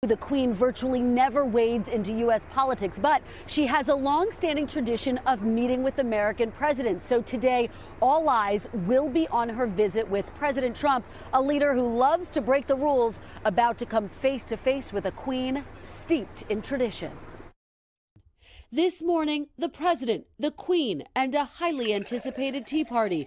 The Queen virtually never wades into U.S. politics, but she has a long-standing tradition of meeting with American presidents. So today, all eyes will be on her visit with President Trump, a leader who loves to break the rules, about to come face-to-face with a Queen steeped in tradition. This morning, the President, the Queen, and a highly anticipated tea party.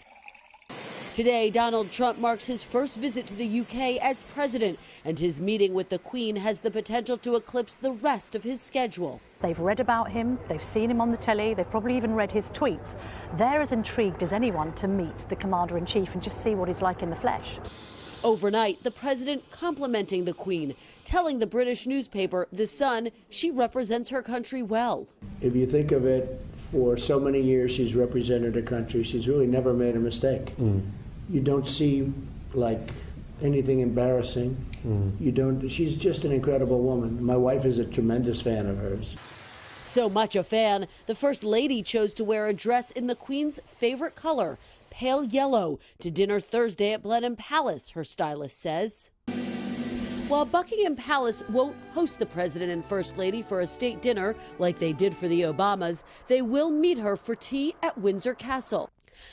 Today, Donald Trump marks his first visit to the UK as president, and his meeting with the Queen has the potential to eclipse the rest of his schedule. They've read about him, they've seen him on the telly, they've probably even read his tweets. They're as intrigued as anyone to meet the Commander-in-Chief and just see what he's like in the flesh. Overnight, the president complimenting the Queen, telling the British newspaper The Sun she represents her country well. If you think of it, for so many years she's represented her country, she's really never made a mistake. You don't see like anything embarrassing. She's just an incredible woman. My wife is a tremendous fan of hers. So much a fan, the First Lady chose to wear a dress in the Queen's favorite color, pale yellow, to dinner Thursday at Blenheim Palace, her stylist says. While Buckingham Palace won't host the President and First Lady for a state dinner like they did for the Obamas, they will meet her for tea at Windsor Castle.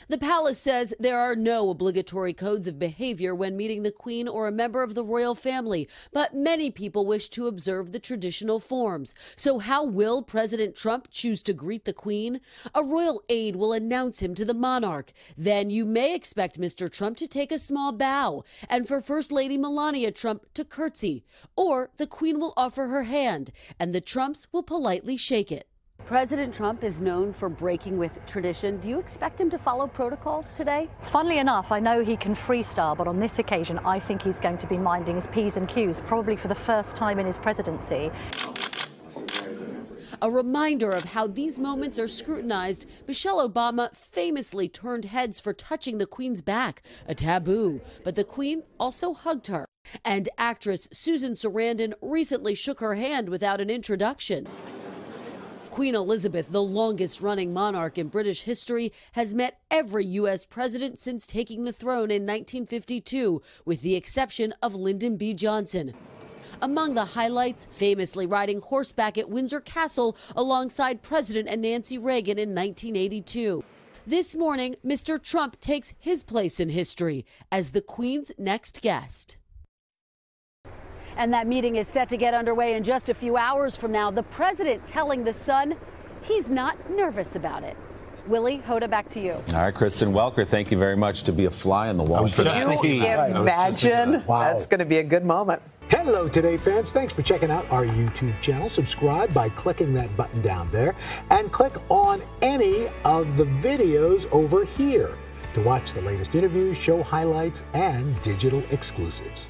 The palace says there are no obligatory codes of behavior when meeting the Queen or a member of the royal family, but many people wish to observe the traditional forms. So how will President Trump choose to greet the Queen? A royal aide will announce him to the monarch. Then you may expect Mr. Trump to take a small bow, and for First Lady Melania Trump to curtsy. Or the Queen will offer her hand, and the Trumps will politely shake it. President Trump is known for breaking with tradition. Do you expect him to follow protocols today? Funnily enough, I know he can freestyle, but on this occasion, I think he's going to be minding his P's and Q's, probably for the first time in his presidency. A reminder of how these moments are scrutinized, Michelle Obama famously turned heads for touching the Queen's back, a taboo. But the Queen also hugged her. And actress Susan Sarandon recently shook her hand without an introduction. Queen Elizabeth, the longest-running monarch in British history, has met every U.S. president since taking the throne in 1952, with the exception of Lyndon B. Johnson. Among the highlights, famously riding horseback at Windsor Castle alongside President and Nancy Reagan in 1982. This morning, Mr. Trump takes his place in history as the Queen's next guest. And that meeting is set to get underway in just a few hours from now. The president telling The Sun he's not nervous about it. Willie, Hoda, back to you. All right, Kristen Welker, thank you very much to be a fly on the wall. Can you imagine? Wow. That's going to be a good moment. Hello, Today fans. Thanks for checking out our YouTube channel. Subscribe by clicking that button down there and click on any of the videos over here to watch the latest interviews, show highlights, and digital exclusives.